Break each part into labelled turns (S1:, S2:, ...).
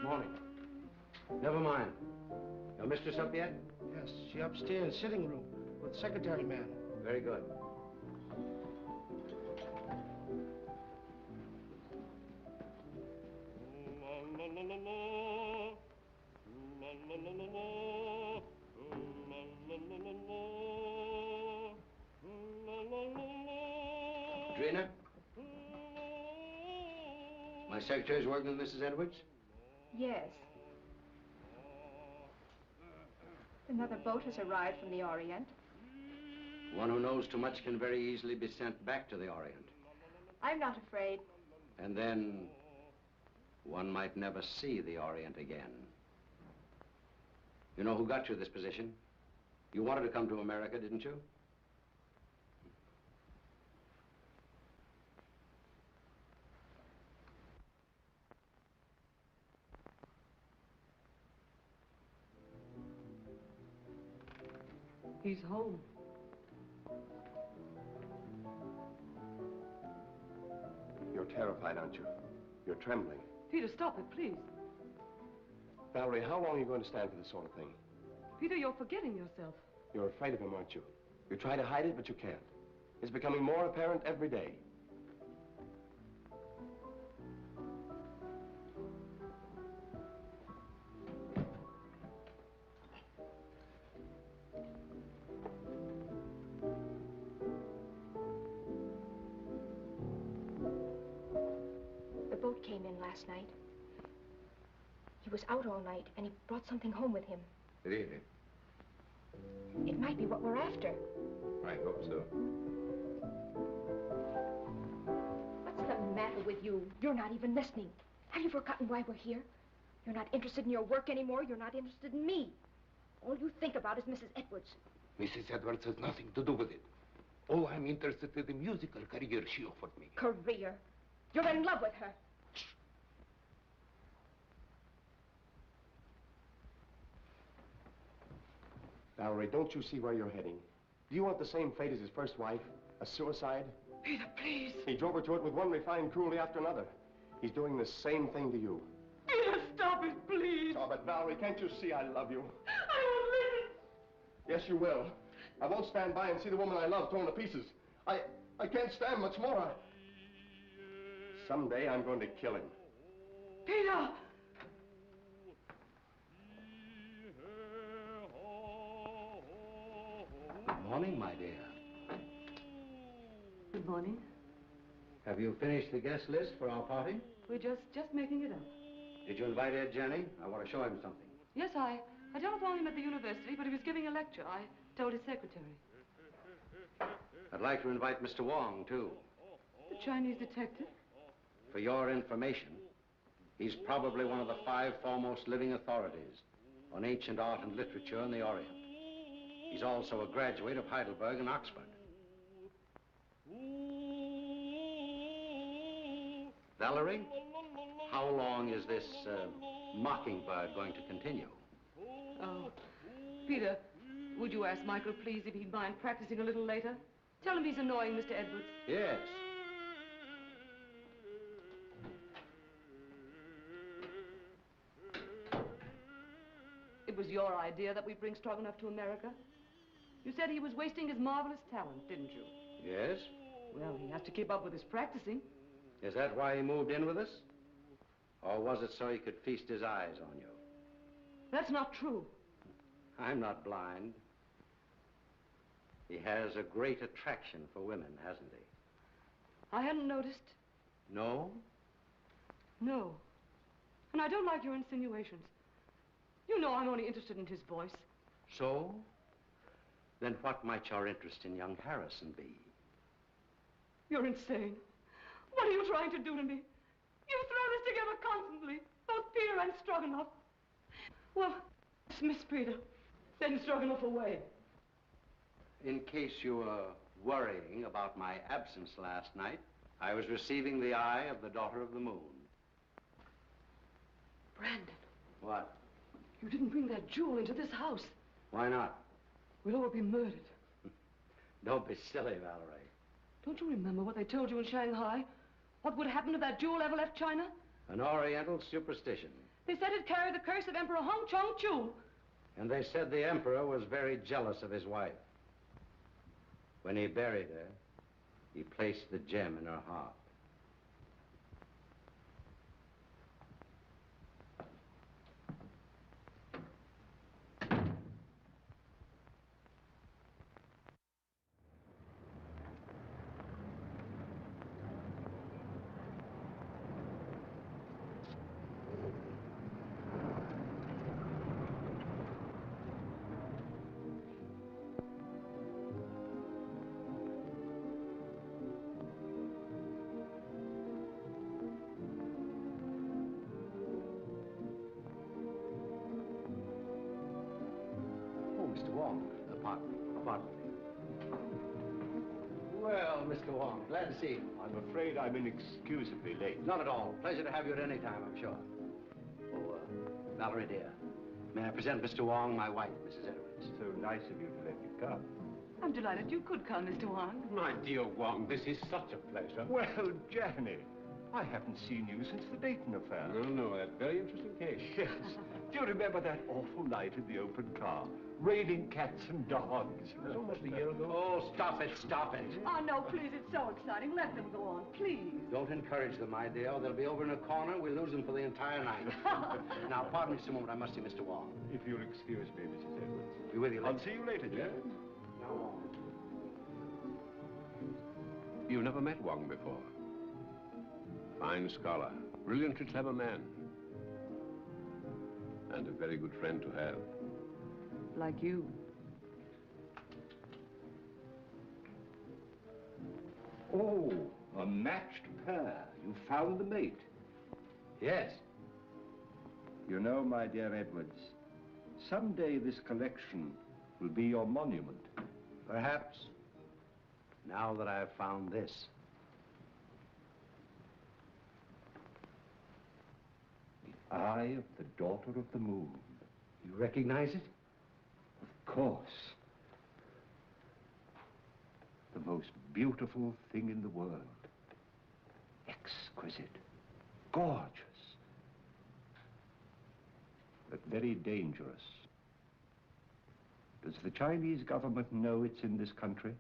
S1: Morning.
S2: Never mind. Your mistress up yet?
S1: Yes, she upstairs, sitting room, with secretary man.
S2: Very good. Drina? My secretary's working with Mrs. Edwards?
S3: Yes. Another boat has arrived from the Orient.
S2: One who knows too much can very easily be sent back to the Orient.
S3: I'm not afraid.
S2: And then one might never see the Orient again. You know who got you this position? You wanted to come to America, didn't you?
S4: He's home.
S5: You're terrified, aren't you? You're trembling.
S4: Peter, stop it, please.
S5: Valerie, how long are you going to stand for this sort of thing?
S4: Peter, you're forgetting yourself.
S5: You're afraid of him, aren't you? You try to hide it, but you can't. It's becoming more apparent every day.
S3: The boat came in last night. He was out all night, and he brought something home with him.
S6: Really?
S3: It might be what we're after.
S6: I hope so.
S3: What's the matter with you? You're not even listening. Have you forgotten why we're here? You're not interested in your work anymore. You're not interested in me. All you think about is Mrs. Edwards.
S6: Mrs. Edwards has nothing to do with it. Oh, I'm interested in the musical career she offered me.
S3: Career? You're in love with her.
S5: Valerie, don't you see where you're heading? Do you want the same fate as his first wife? A suicide?
S4: Peter, please.
S5: He drove her to it with one refined cruelty after another. He's doing the same thing to you.
S4: Peter, stop it, please.
S5: Stop it, Valerie. Can't you see I love you?
S4: I won't listen.
S5: Yes, you will. I won't stand by and see the woman I love torn to pieces. I can't stand much more. Someday I'm going to kill him.
S4: Peter!
S2: Good morning, my dear.
S4: Good morning.
S2: Have you finished the guest list for our party?
S4: We're just making it up.
S2: Did you invite Ed Janney? I want to show him something.
S4: Yes, I telephoned him at the university, but he was giving a lecture. I told his secretary.
S2: I'd like to invite Mr. Wong, too.
S4: The Chinese detective?
S2: For your information, he's probably one of the 5 foremost living authorities on ancient art and literature in the Orient. He's also a graduate of Heidelberg and Oxford. Valerie, how long is this mockingbird going to continue?
S4: Oh, Peter, would you ask Michael, please, if he'd mind practicing a little later? Tell him he's annoying Mr. Edwards.
S2: Yes.
S4: It was your idea that we bring Stroganoff to America? You said he was wasting his marvelous talent, didn't you?
S2: Yes?
S4: Well, he has to keep up with his practicing.
S2: Is that why he moved in with us? Or was it so he could feast his eyes on you?
S4: That's not true.
S2: I'm not blind. He has a great attraction for women, hasn't he?
S4: I hadn't noticed.
S2: No?
S4: No. And I don't like your insinuations. You know I'm only interested in his voice.
S2: So? Then what might your interest in young Harrison be?
S4: You're insane. What are you trying to do to me? You throw this together constantly, both Peter and Stroganoff. Well, dismiss Peter. Send Stroganoff away.
S2: In case you were worrying about my absence last night, I was receiving the eye of the daughter of the moon.
S4: Brandon.
S2: What?
S4: You didn't bring that jewel into this house.
S2: Why not?
S4: We'll all be murdered.
S2: Don't be silly, Valerie.
S4: Don't you remember what they told you in Shanghai? What would happen if that jewel ever left China?
S2: An Oriental superstition.
S4: They said it carried the curse of Emperor Hong Chong-chu.
S2: And they said the emperor was very jealous of his wife. When he buried her, he placed the gem in her heart. Mr. Wong, pardon me. Well, Mr. Wong, glad to see you.
S7: I'm afraid I'm inexcusably late.
S2: Not at all. Pleasure to have you at any time, I'm sure. Oh, Valerie, dear, may I present Mr. Wong, my wife, Mrs. Edwards.
S7: So nice of you to let me come.
S4: I'm delighted you could come, Mr. Wong.
S6: My dear Wong, this is such a pleasure.
S7: Well, Janney, I haven't seen you since the Dayton affair.
S6: No, that very interesting case.
S7: Yes. Do you remember that awful night in the open car? Raining cats and dogs.
S6: It was almost a year ago.
S2: Oh, stop it.
S4: Oh, no, please, it's so exciting. Let them go on, please.
S2: Don't encourage them, my dear. They'll be over in a corner. We'll lose them for the entire night. Now, pardon me just a moment. I must see Mr. Wong.
S7: If you'll excuse me, Mrs. Edwards.
S2: Be with you later.
S7: I'll see you later, Janney.
S2: No.
S6: You've never met Wong before. Fine scholar, brilliantly clever man. And a very good friend to have.
S4: Like you.
S7: Oh, a matched pair. You found the mate.
S2: Yes.
S7: You know, my dear Edwards, someday this collection will be your monument.
S2: Perhaps. Now that I've found this.
S7: The eye of the daughter of the moon.
S2: You recognize it?
S7: Of course. The most beautiful thing in the world. Exquisite. Gorgeous. But very dangerous. Does the Chinese government know it's in this country?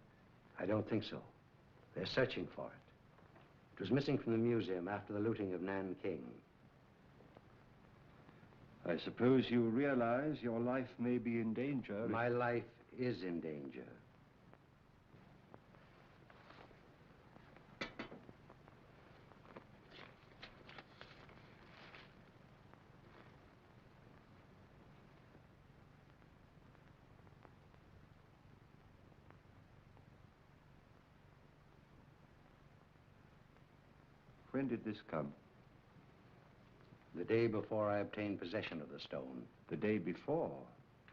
S2: I don't think so. They're searching for it. It was missing from the museum after the looting of Nanking.
S7: I suppose you realize your life may be in danger.
S2: My life is in danger.
S7: When did this come?
S2: The day before I obtained possession of the stone.
S7: The day before.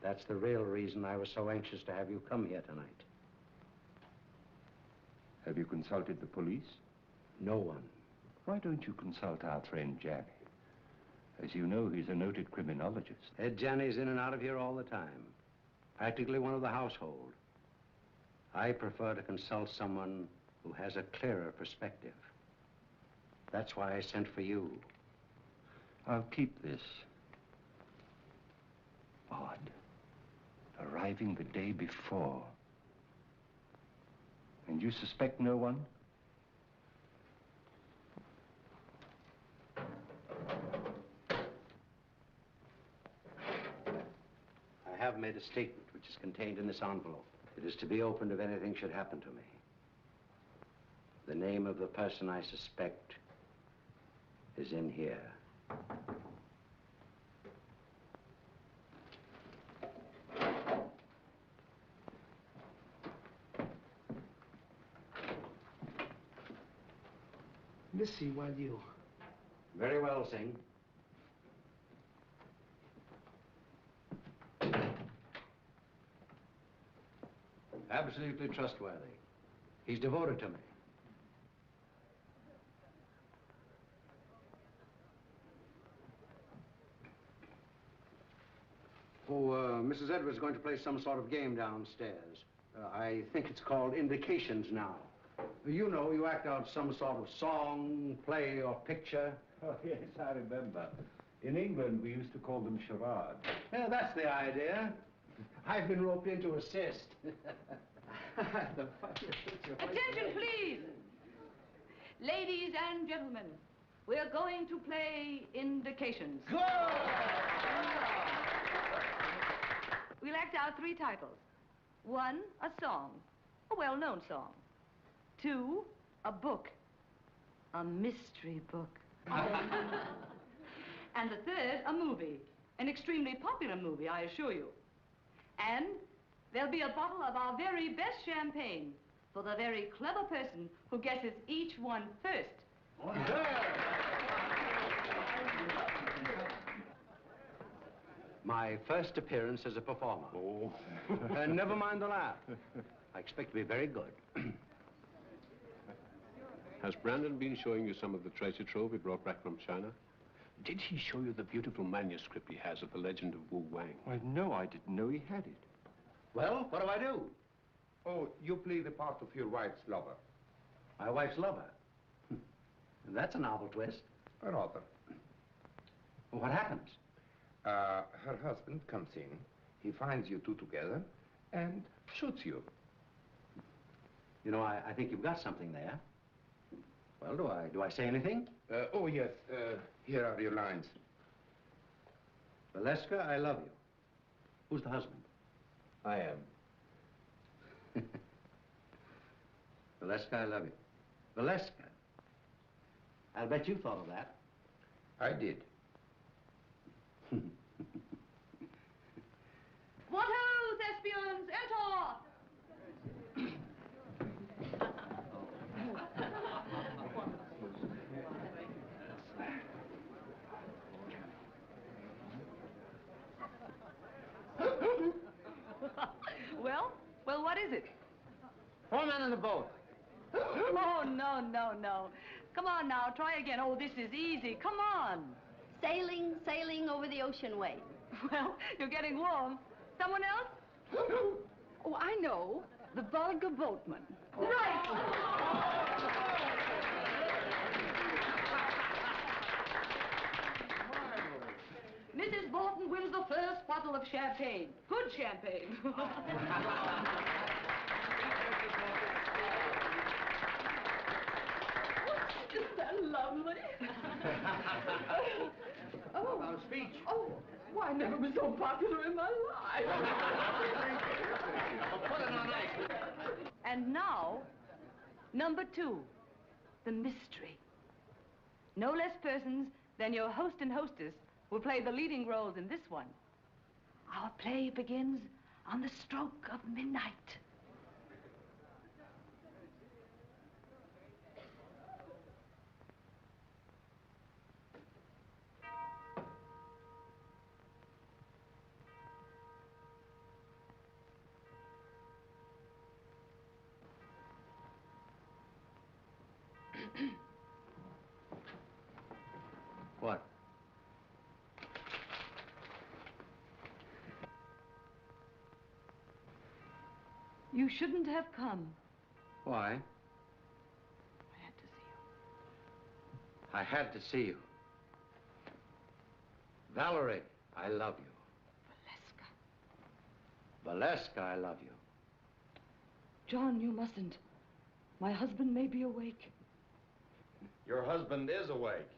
S2: That's the real reason I was so anxious to have you come here tonight.
S7: Have you consulted the police?
S2: No one.
S7: Why don't you consult our friend Janney? As you know, he's a noted criminologist.
S2: Ed Janney's in and out of here all the time. Practically one of the household. I prefer to consult someone who has a clearer perspective. That's why I sent for you.
S7: I'll keep this. Odd. Arriving the day before. And you suspect no one?
S2: I have made a statement which is contained in this envelope. It is to be opened if anything should happen to me. The name of the person I suspect is in here.
S1: Missy, while you...
S2: Very well, Singh. Absolutely trustworthy. He's devoted to me. Mrs. Edwards is going to play some sort of game downstairs. I think it's called Indications now. You know, you act out some sort of song, play, or picture.
S7: Oh, yes, I remember. In England, we used to call them charades.
S1: Yeah, that's the idea. I've been roped in to assist.
S4: Attention, please. Ladies and gentlemen, we're going to play indications.
S1: Go!
S4: We'll act out 3 titles. 1, a song, a well-known song. 2, a book, a mystery book. And the 3rd, a movie, an extremely popular movie, I assure you. And there'll be a bottle of our very best champagne for the very clever person who guesses each one first.
S2: My first appearance as a performer.
S7: Oh.
S2: And never mind the laugh. I expect to be very good.
S8: Has Brandon been showing you some of the treasure trove he brought back from China? Did he show you the beautiful manuscript he has of the legend of Wu Wang?
S7: Why, no, I didn't know he had it.
S2: Well, what do I do?
S6: Oh, you play the part of your wife's lover.
S2: My wife's lover. That's a novel twist.
S6: Rather.
S2: What happens?
S6: Her husband comes in, he finds you two together, and shoots you.
S2: You know, I think you've got something there. Well, do I say anything?
S6: Oh, yes, here are your lines.
S2: Valeska, I love you. Who's the husband?
S6: I am.
S2: Valeska, I love you. Valeska. I'll bet you thought of that.
S6: I did.
S4: What ho, thespians, enter! Well, what is it?
S1: 4 men in the boat.
S4: Oh, no. Come on now, try again. Oh, this is easy. Come on.
S9: Sailing over the ocean wave.
S4: Well, you're getting warm. Someone else? Oh, I know. The vulgar boatman. Right! Mrs. Bolton wins the first bottle of champagne. Good champagne. Isn't that lovely? Oh.
S1: Our speech.
S4: Oh, why, I never was so popular in my life.
S1: Put it on ice.
S4: And now, number 2, the mystery. No less persons than your host and hostess will play the leading roles in this one. Our play begins on the stroke of midnight.
S2: What?
S4: You shouldn't have come.
S2: Why?
S4: I had to see you.
S2: I had to see you. Valerie, I love you.
S4: Valeska.
S2: Valeska, I love you.
S4: John, you mustn't. My husband may be awake.
S5: Your husband is awake.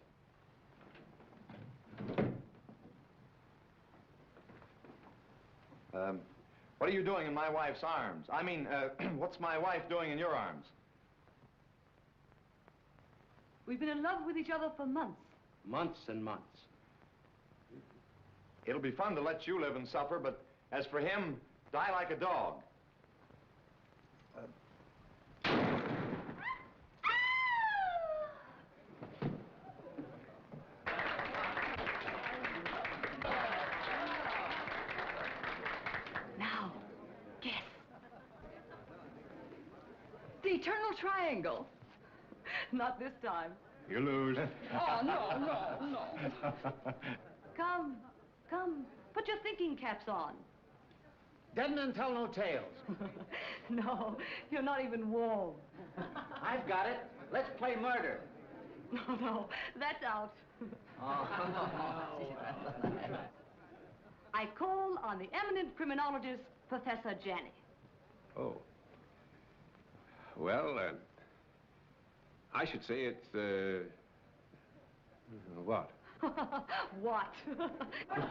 S5: What are you doing in my wife's arms? I mean, what's my wife doing in your arms?
S4: We've been in love with each other for months.
S2: Months and months.
S5: It'll be fun to let you live and suffer, but as for him, die like a dog.
S4: Now, guess. The eternal triangle. Not this time.
S5: You lose.
S4: Oh, no. Come. Put your thinking caps on.
S1: Dead men tell no tales.
S4: No, you're not even warm.
S2: I've got it. Let's play murder.
S4: No, that's out. I call on the eminent criminologist, Professor Janney.
S8: Oh. Well, I should say it's, what?
S4: What?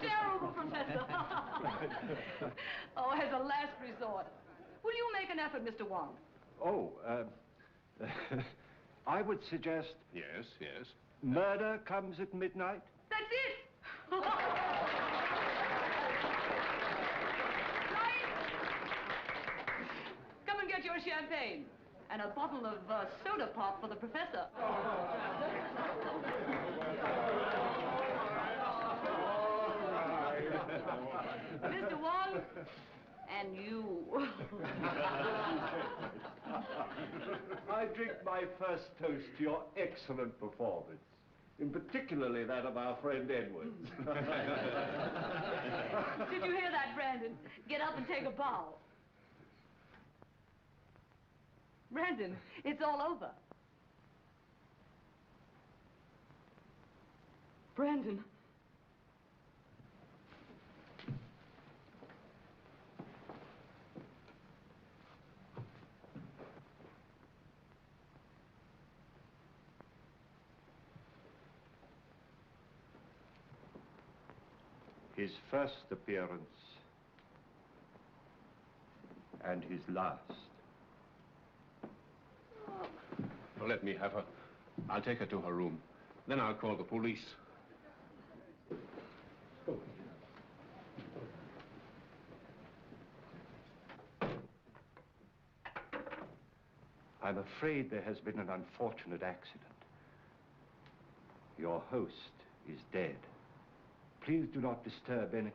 S4: Terrible, Professor. Oh, as a last resort, will you make an effort, Mr. Wong?
S7: Oh, I would suggest
S8: Yes, yes.
S7: murder comes at midnight.
S4: That's it! Right? Come and get your champagne. And a bottle of soda pop for the professor. Mr. Wong, and you.
S7: I drink my first toast to your excellent performance, in particularly that of our friend Edwards.
S4: Did you hear that, Brandon? Get up and take a bow. Brandon, it's all over. Brandon.
S7: His first appearance and his last.
S8: Well, let me have her. I'll take her to her room. Then I'll call the police.
S7: I'm afraid there has been an unfortunate accident. Your host is dead. Please do not disturb any...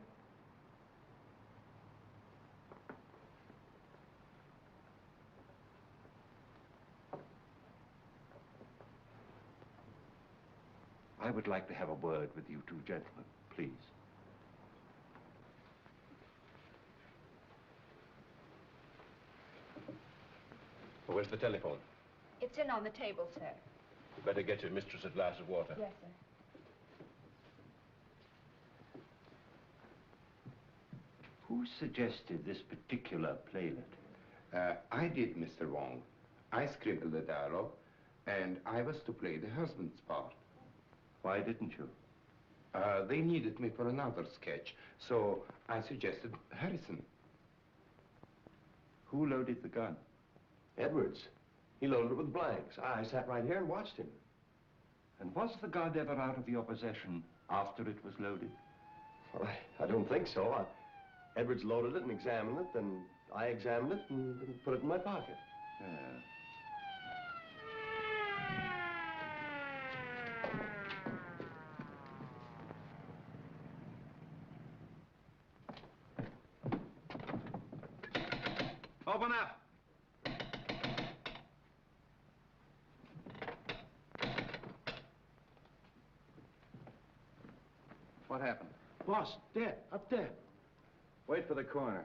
S7: I would like to have a word with you two gentlemen, please.
S8: Where's the telephone?
S3: It's in on the table, sir.
S8: You better get your mistress a glass of water.
S3: Yes, sir.
S7: Who suggested this particular playlet?
S6: I did, Mr. Wong. I scribbled the dialogue, and I was to play the husband's part.
S7: Why didn't you?
S6: They needed me for another sketch, so I suggested Harrison.
S7: Who loaded the gun?
S5: Edwards. He loaded it with blanks. I sat right here and watched him.
S7: And was the gun ever out of your possession after it was loaded?
S5: Well, I don't think so. Edwards loaded it and examined it, then I examined it and put it in my pocket.
S7: Yeah.
S2: Open up. What happened?
S1: Boss, dead, up there.
S2: Wait for the coroner.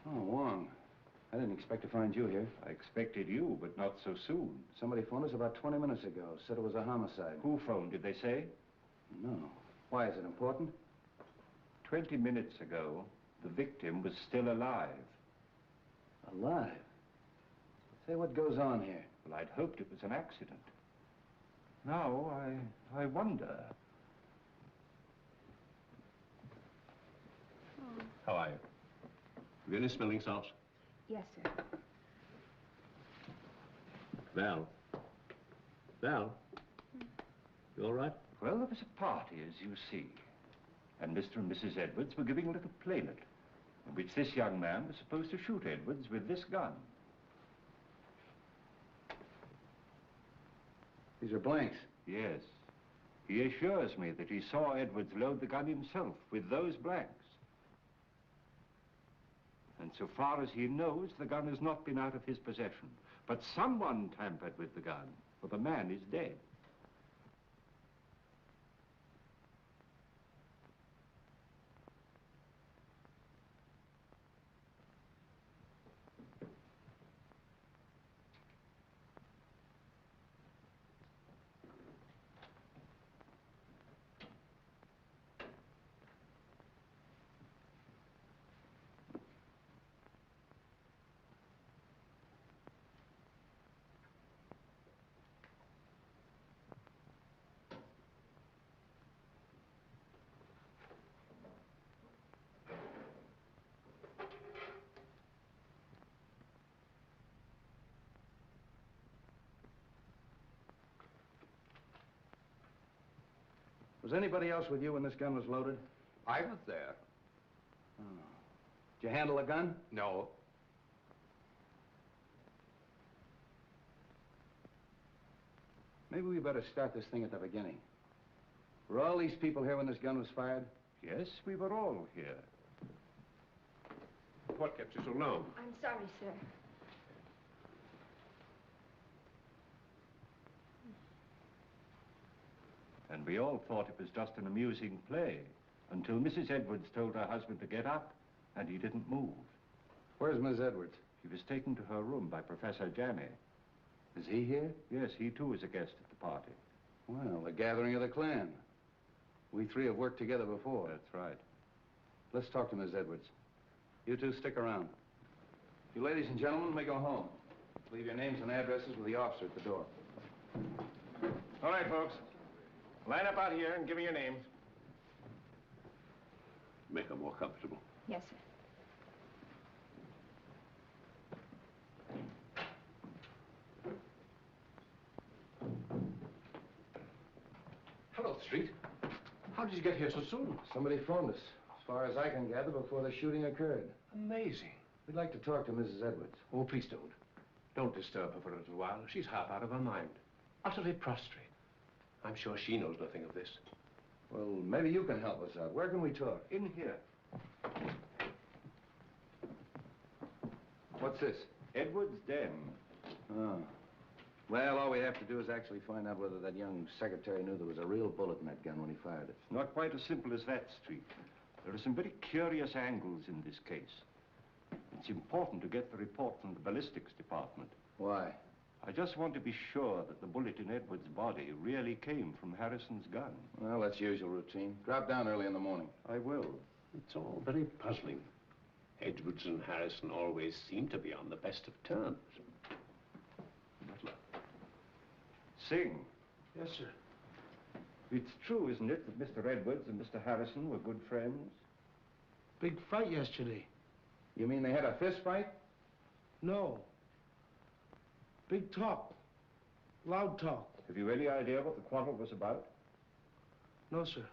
S2: Oh, Wong. I didn't expect to find you here.
S7: I expected you, but not so soon.
S2: Somebody phoned us about 20 minutes ago. Said it was a homicide.
S7: Who phoned, did they say?
S2: No. Why, is it important?
S7: 20 minutes ago, the victim was still alive.
S2: Alive? Say, what goes on here?
S7: Well, I'd hoped it was an accident. Now, I wonder.
S8: How are you? Have you any smelling salts?
S3: Yes, sir.
S8: Val? Val? You all right?
S7: Well, there was a party, as you see. And Mr. and Mrs. Edwards were giving a little playlet, in which this young man was supposed to shoot Edwards with this gun.
S2: These are blanks.
S7: Yes. He assures me that he saw Edwards load the gun himself with those blanks. And so far as he knows, the gun has not been out of his possession. But someone tampered with the gun, for the man is dead.
S10: Was anybody else with you when this gun was loaded?
S8: I was there.
S10: Oh. Did you handle the gun?
S8: No.
S10: Maybe we better start this thing at the beginning. Were all these people here when this gun was fired?
S7: Yes, we were all here.
S8: What kept you so long?
S3: I'm sorry, sir.
S7: And we all thought it was just an amusing play until Mrs. Edwards told her husband to get up, and he didn't move.
S10: Where's Miss Edwards?
S7: He was taken to her room by Professor Janney.
S10: Is he here?
S7: Yes, he too is a guest at the party.
S10: Well, the gathering of the clan. We three have worked together before.
S7: That's right.
S10: Let's talk to Miss Edwards. You two stick around. You ladies and gentlemen may go home. Leave your names and addresses with the officer at the door.
S5: All right, folks. Line up out here and give me your names.
S8: Make her more comfortable.
S3: Yes, sir.
S8: Hello, Street. How did you get here so soon?
S10: Somebody phoned us, as far as I can gather, before the shooting occurred.
S8: Amazing.
S10: We'd like to talk to Mrs. Edwards.
S8: Oh, please don't. Don't disturb her for a little while. She's half out of her mind. Utterly prostrate. I'm sure she knows nothing of this.
S10: Well, maybe you can help us out. Where can we talk?
S7: In here.
S10: What's this?
S7: Edwards' den.
S10: Oh. Well, all we have to do is actually find out whether that young secretary knew there was a real bullet in that gun when he fired it.
S7: Not quite as simple as that, Street. There are some very curious angles in this case. It's important to get the report from the ballistics department.
S10: Why?
S7: I just want to be sure that the bullet in Edwards' body really came from Harrison's gun.
S10: Well, that's usual routine. Drop down early in the morning.
S7: I will.
S8: It's all very puzzling. Edwards and Harrison always seem to be on the best of terms. Butler.
S7: Sing.
S1: Yes, sir.
S7: It's true, isn't it, that Mr. Edwards and Mr. Harrison were good friends?
S1: Big fight yesterday.
S10: You mean they had a fist fight?
S1: No. Big talk. Loud talk.
S7: Have you any idea what the quarrel was about?
S1: No, sir.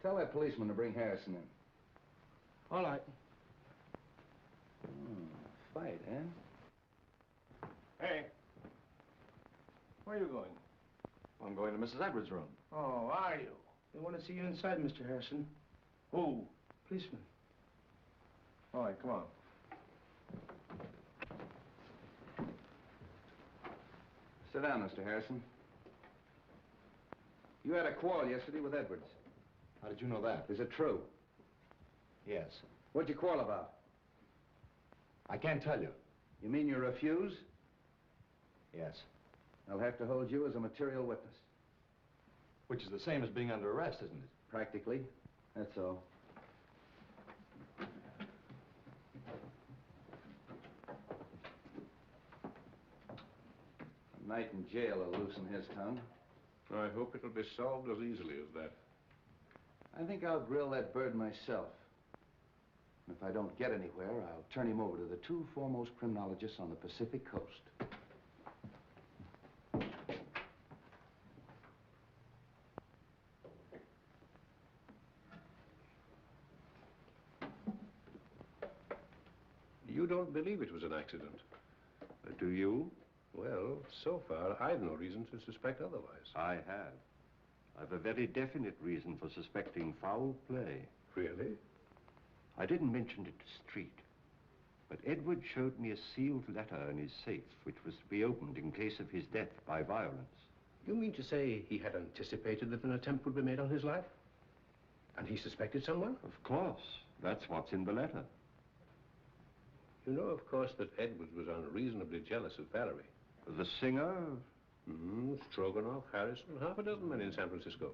S10: Tell that policeman to bring Harrison in.
S1: All right.
S10: Fight, eh?
S5: Hey. Where are you going?
S11: I'm going to Mrs. Edwards' room.
S5: Oh, are you?
S1: They want to see you inside, Mr. Harrison.
S5: Who?
S1: Policeman.
S5: All right, come on.
S10: Sit down, Mr. Harrison. You had a quarrel yesterday with Edwards.
S11: How did you know that?
S10: Is it true?
S11: Yes.
S10: What'd you quarrel about?
S11: I can't tell you.
S10: You mean you refuse?
S11: Yes.
S10: I'll have to hold you as a material witness.
S11: Which is the same as being under arrest, isn't it?
S10: Practically. That's all. A night in jail will loosen his tongue.
S8: I hope it'll be solved as easily as that.
S10: I think I'll grill that bird myself. And if I don't get anywhere, I'll turn him over to the two foremost criminologists on the Pacific Coast.
S8: You don't believe it was an accident?
S7: Do you?
S8: Well, so far, I've no reason to suspect otherwise.
S7: I have. I've a very definite reason for suspecting foul play.
S8: Really?
S7: I didn't mention it to Street, but Edward showed me a sealed letter in his safe, which was to be opened in case of his death by violence.
S6: You mean to say he had anticipated that an attempt would be made on his life? And he suspected someone?
S7: Of course. That's what's in the letter.
S8: You know, of course, that Edwards was unreasonably jealous of Valerie.
S7: The singer?
S8: Stroganoff, Harrison, half a dozen men in San Francisco.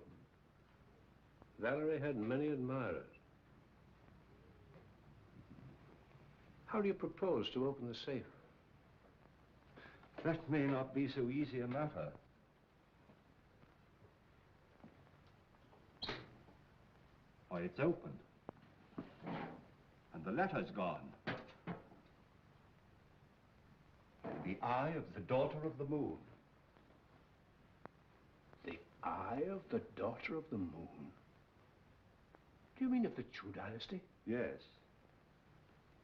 S8: Valerie had many admirers. How do you propose to open the safe?
S7: That may not be so easy a matter. Why, it's opened. And the letter's gone. The eye of the daughter of the moon.
S6: The
S12: Eye of the Daughter of the Moon? Do you mean of the Chu dynasty?
S7: Yes.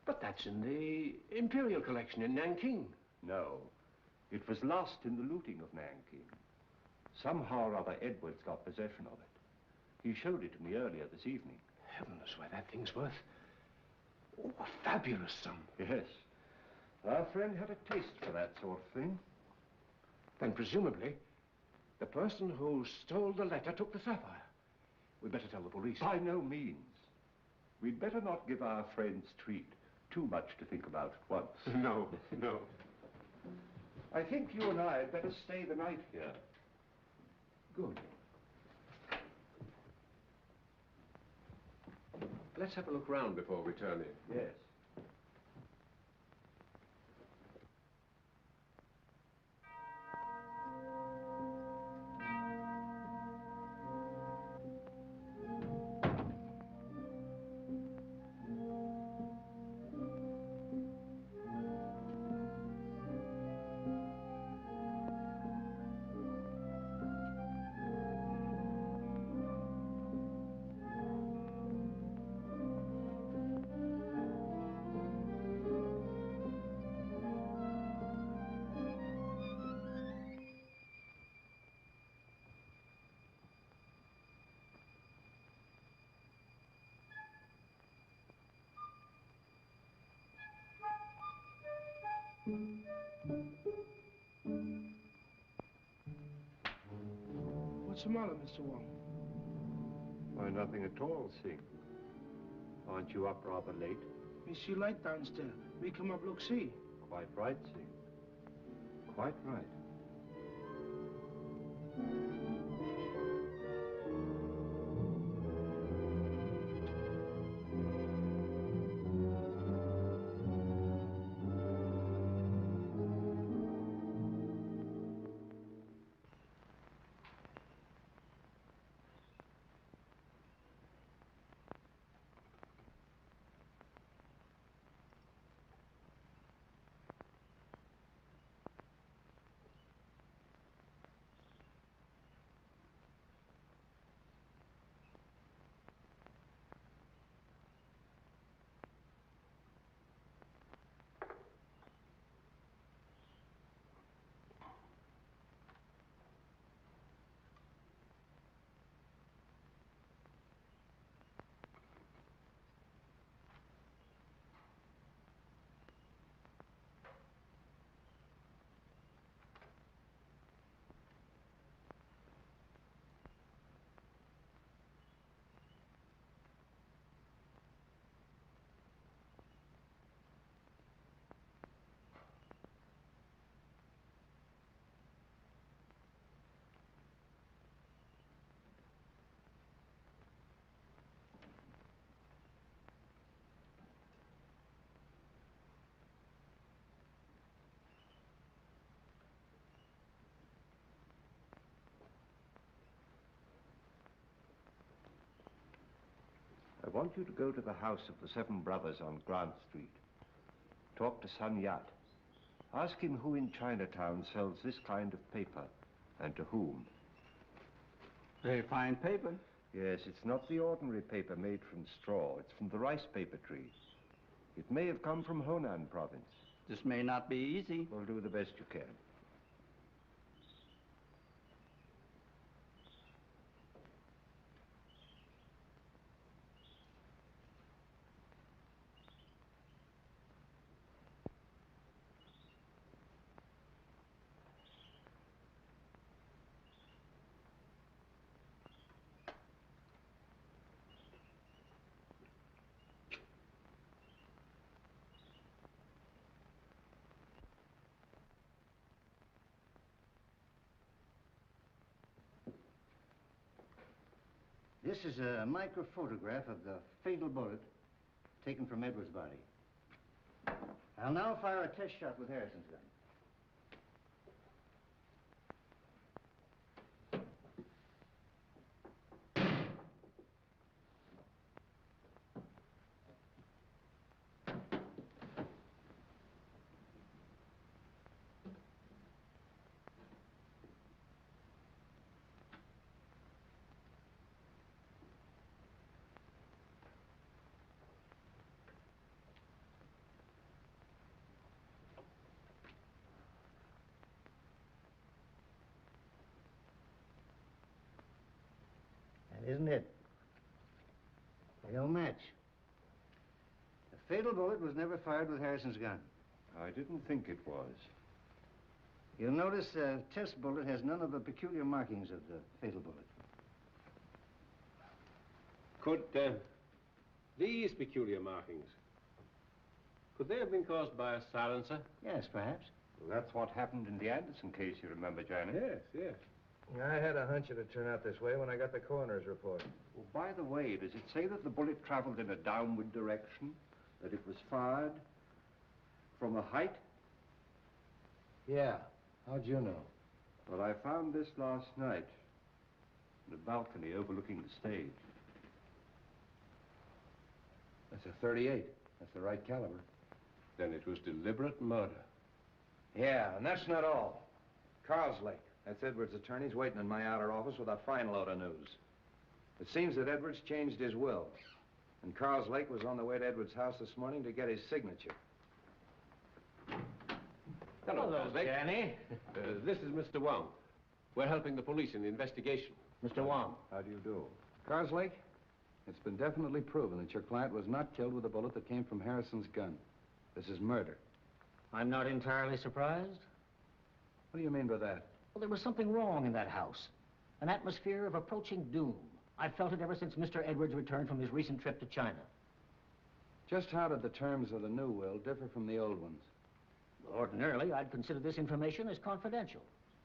S12: But that's in the Imperial collection in Nanking.
S7: No. It was lost in the looting of Nanking. Somehow or other, Edwards got possession of it. He showed it to me earlier this evening.
S12: Heaven knows why that thing's worth. Oh, a fabulous sum.
S7: Yes. Our friend had a taste for that sort of thing.
S12: Then presumably, the person who stole the letter took the sapphire. We'd better tell the police.
S7: By no means. We'd better not give our friend's treat too much to think about at once.
S12: No, no.
S7: I think you and I had better stay the night here.
S12: Good.
S8: Let's have a look round before we turn in.
S7: Yes.
S1: What's the matter, Mr. Wong?
S7: Why, nothing at all, Sing. Aren't you up rather late?
S1: We see light downstairs. We come up, look, see.
S7: Quite right, Sing. Quite right. I want you to go to the house of the Seven Brothers on Grant Street. Talk to Sun Yat. Ask him who in Chinatown sells this kind of paper, and to whom.
S13: Very fine paper.
S7: Yes, it's not the ordinary paper made from straw. It's from the rice paper tree. It may have come from Honan province.
S13: This may not be easy.
S7: Well, do the best you can.
S14: This is a microphotograph of the fatal bullet taken from Edwards' body. I'll now fire a test shot with Harrison's gun. isn't it? They don't match. The fatal bullet was never fired with Harrison's gun.
S7: I didn't think it was.
S14: You'll notice the test bullet has none of the peculiar markings of the fatal bullet.
S8: Could these peculiar markings, could they have been caused by a silencer?
S14: Yes, perhaps.
S7: Well, that's what happened in the Anderson case, you remember, Janney?
S8: Yes.
S12: I had a hunch it'd turn out this way when I got the coroner's report.
S7: Well, by the way, does it say that the bullet traveled in a downward direction? That it was fired from a height?
S12: Yeah. How'd you know?
S7: Well, I found this last night in a balcony overlooking the stage.
S10: That's a .38. That's the right caliber.
S8: Then it was deliberate murder.
S11: Yeah, and that's not all. Carlslake, that's Edwards' attorney's waiting in my outer office with a fine load of news. It seems that Edwards changed his will, and Carlslake was on the way to Edwards' house this morning to get his signature.
S8: Hello, Janney. This is Mr. Wong. We're helping the police in the investigation.
S14: Mr. Wong.
S7: How do you do?
S10: Carlslake, it's been definitely proven that your client was not killed with a bullet that came from Harrison's gun. This is murder.
S13: I'm not entirely surprised.
S10: What do you mean by that?
S13: Well, there was something wrong in that house. An atmosphere of approaching doom. I've felt it ever since Mr. Edwards returned from his recent trip to China.
S10: Just how did the terms of the new will differ from the old ones?
S13: Ordinarily, I'd consider this information as confidential.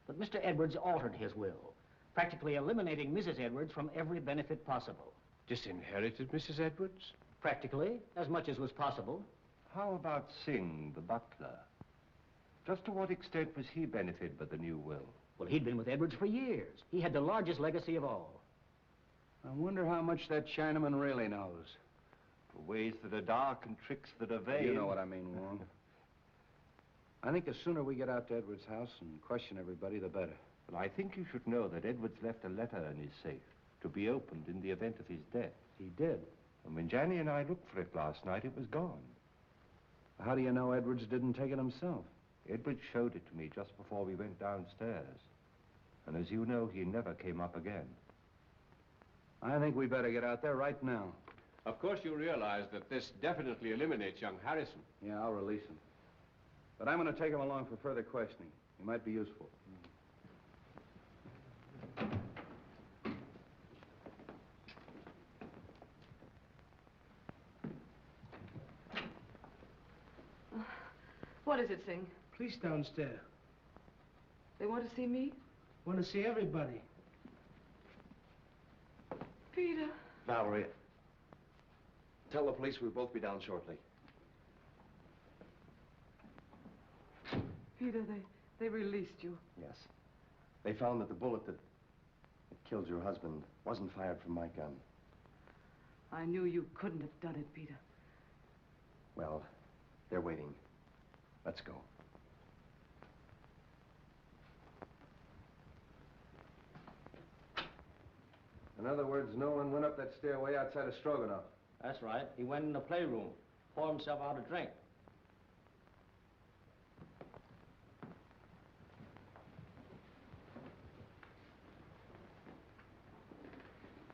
S13: But Mr. Edwards altered his will, practically eliminating Mrs. Edwards from every benefit possible.
S8: Disinherited Mrs. Edwards?
S13: Practically, as much as was possible.
S7: How about Singh, the butler? Just to what extent was he benefited by the new will?
S13: Well, he'd been with Edwards for years. He had the largest legacy of all.
S10: I wonder how much that Chinaman really knows.
S7: For ways that are dark and tricks that are vain.
S10: You know what I mean, Wong. I think the sooner we get out to Edwards' house and question everybody, the better.
S7: Well, I think you should know that Edwards left a letter in his safe to be opened in the event of his death.
S10: He did.
S7: And when Janney and I looked for it last night, it was gone.
S10: How do you know Edwards didn't take it himself?
S7: Edwards showed it to me just before we went downstairs. And as you know, he never came up again.
S10: I think we better get out there right now.
S8: Of course, you realize that this definitely eliminates young Harrison.
S10: Yeah, I'll release him. But I'm going to take him along for further questioning. He might be useful.
S4: What is it, Singh?
S1: Police downstairs.
S4: They want to see me?
S1: Want to see everybody.
S4: Peter.
S11: Valerie, tell the police we'll both be down shortly.
S4: Peter, they released you.
S5: Yes. They found that the bullet that killed your husband wasn't fired from my gun.
S4: I knew you couldn't have done it, Peter.
S5: Well, they're waiting. Let's go.
S10: In other words, no one went up that stairway outside of Stroganoff.
S13: That's right. He went in the playroom, poured himself out a drink.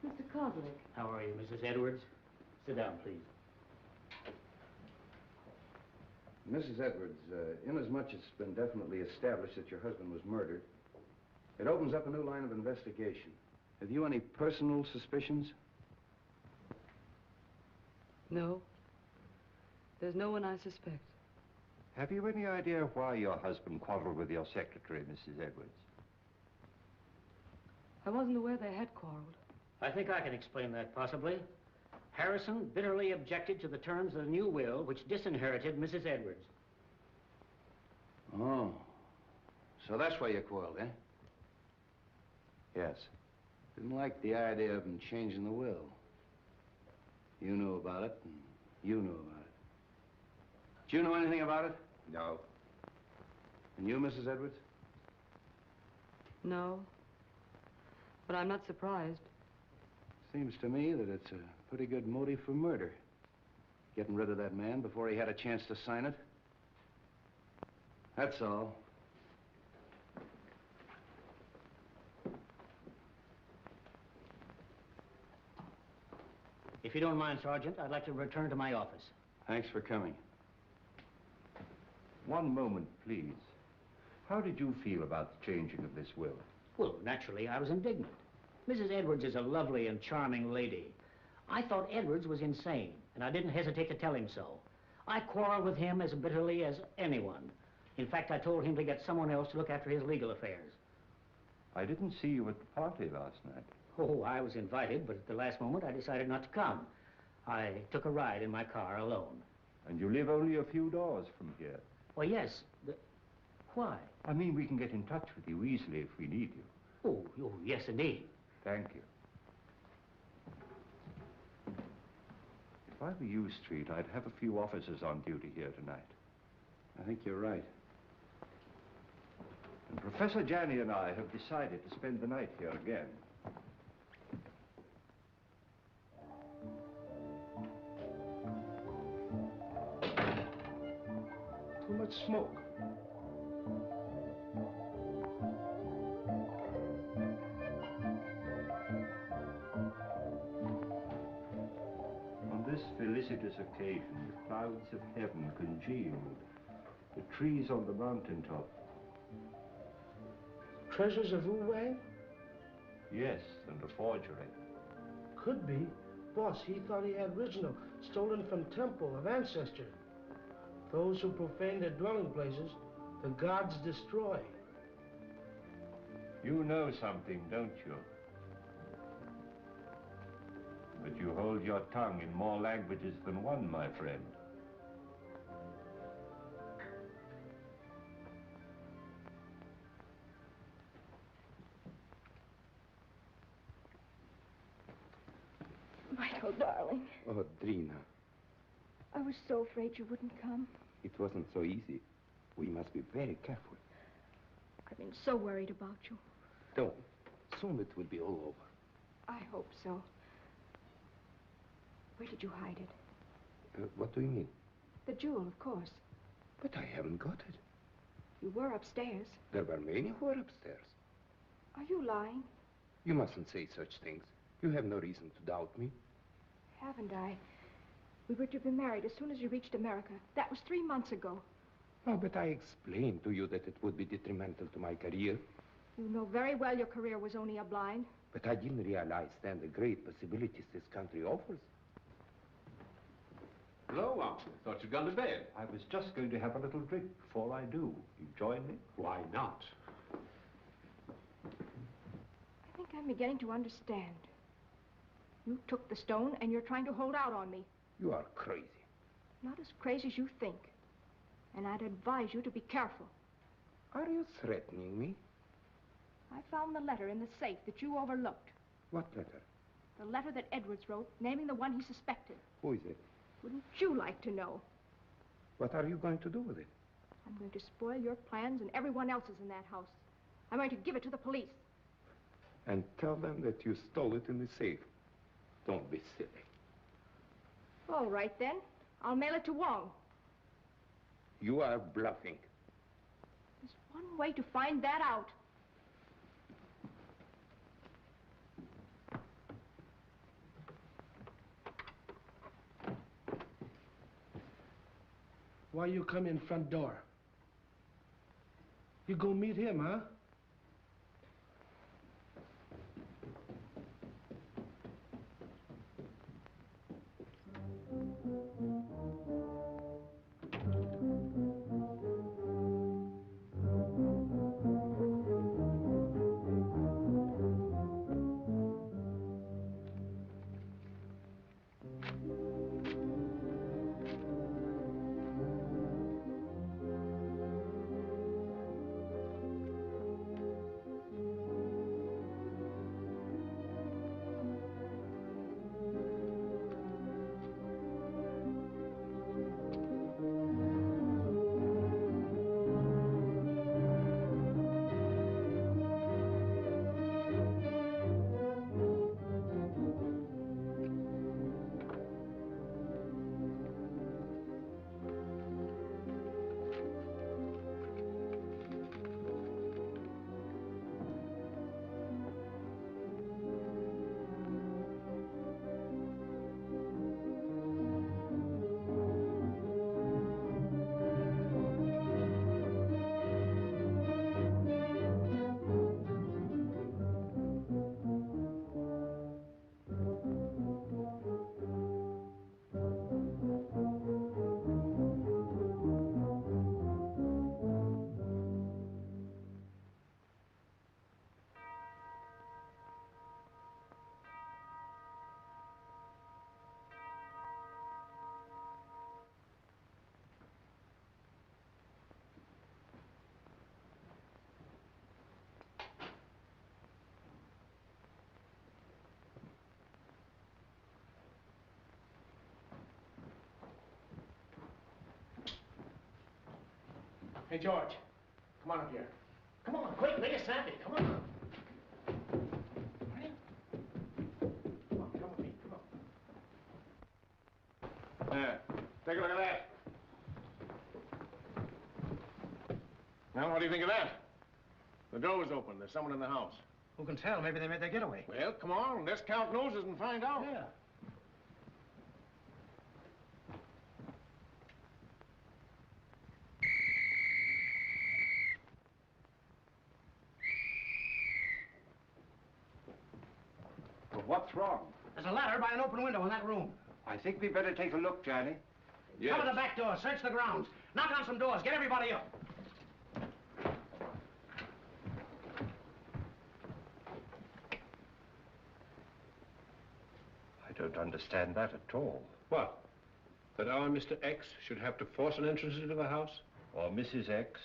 S4: Mr. Kozlik.
S13: How are you, Mrs. Edwards? Sit down, please.
S10: Mrs. Edwards, inasmuch as it's been definitely established that your husband was murdered, it opens up a new line of investigation. Have you any personal suspicions?
S4: No. There's no one I suspect.
S7: Have you any idea why your husband quarreled with your secretary, Mrs. Edwards?
S4: I wasn't aware they had quarreled.
S13: I think I can explain that, possibly. Harrison bitterly objected to the terms of the new will, which disinherited Mrs. Edwards.
S10: Oh. So that's why you quarreled, eh?
S5: Yes.
S10: Didn't like the idea of him changing the will. You knew about it, and you knew about it. Did you know anything about it?
S7: No.
S10: And you, Mrs. Edwards?
S4: No. But I'm not surprised.
S10: Seems to me that it's a pretty good motive for murder. Getting rid of that man before he had a chance to sign it. That's all.
S13: If you don't mind, Sergeant, I'd like to return to my office.
S10: Thanks for coming.
S7: One moment, please. How did you feel about the changing of this will?
S13: Well, naturally, I was indignant. Mrs. Edwards is a lovely and charming lady. I thought Edwards was insane, and I didn't hesitate to tell him so. I quarreled with him as bitterly as anyone. In fact, I told him to get someone else to look after his legal affairs.
S7: I didn't see you at the party last night.
S13: Oh, I was invited, but at the last moment I decided not to come. I took a ride in my car alone.
S7: And you live only a few doors from here.
S13: Well, yes. Why?
S7: I mean, we can get in touch with you easily if we need you.
S13: Oh, yes, indeed.
S7: Thank you. If I were you, Street, I'd have a few officers on duty here tonight.
S10: I think you're right.
S7: And Professor Janney and I have decided to spend the night here again.
S1: Too much smoke.
S7: On this felicitous occasion, the clouds of heaven congealed. The trees on the mountaintop.
S1: Treasures of Wu Wang?
S7: Yes, and a forgery.
S1: Could be. Boss, he thought he had original, stolen from temple of ancestor. Those who profane their dwelling places, the gods destroy.
S7: You know something, don't you? But you hold your tongue in more languages than one, my friend.
S3: Michael, darling.
S15: Oh, Drina,
S3: I was so afraid you wouldn't come.
S15: it wasn't so easy. We must be very careful.
S3: I've been so worried about you.
S15: Don't. Soon it will be all over.
S3: I hope so. Where did you hide it?
S15: What do you mean?
S3: The jewel, of course.
S15: But I haven't got it.
S3: You were upstairs.
S15: There were many who were upstairs.
S3: Are you lying?
S15: You mustn't say such things. You have no reason to doubt me.
S3: Haven't I? We were to be married as soon as you reached America. That was 3 months ago.
S15: Oh, but I explained to you that it would be detrimental to my career.
S3: You know very well your career was only a blind.
S15: But I didn't realize then the great possibilities this country offers.
S8: Hello, Uncle. Thought you'd gone to bed.
S7: I was just going to have a little drink before I do. You join me?
S8: Why not?
S3: I think I'm beginning to understand. You took the stone and you're trying to hold out on me.
S15: You are crazy.
S3: Not as crazy as you think. And I'd advise you to be careful.
S15: Are you threatening me?
S3: I found the letter in the safe that you overlooked.
S15: What letter?
S3: The letter that Edwards wrote, naming the one he suspected.
S15: Who is it?
S3: Wouldn't you like to know?
S15: What are you going to do with it?
S3: I'm going to spoil your plans and everyone else's in that house. I'm going to give it to the police.
S15: And tell them that you stole it in the safe. Don't be silly.
S3: All right, then. I'll mail it to Wong.
S15: You are bluffing.
S3: There's one way to find that out.
S1: Why you come in front door? You go meet him, huh?
S12: Hey, George, come on up here. Come on, quick, make it snappy. Come on. Ready? Come on, come with me. Come on.
S5: There. Take a look at that. Now, what do you think of that? The door was open. There's someone in the house.
S12: Who can tell? Maybe they made their getaway.
S5: Well, come on. Let's count noses and find out.
S12: Yeah.
S7: Well, what's wrong?
S12: There's a ladder by an open window in that room.
S7: I think we better take a look, Johnny.
S12: Yes. Cover the back door, search the grounds, knock on some doors, get everybody up.
S7: I don't understand that at all.
S8: What? That our Mr. X should have to force an entrance into the house?
S7: Or Mrs. X,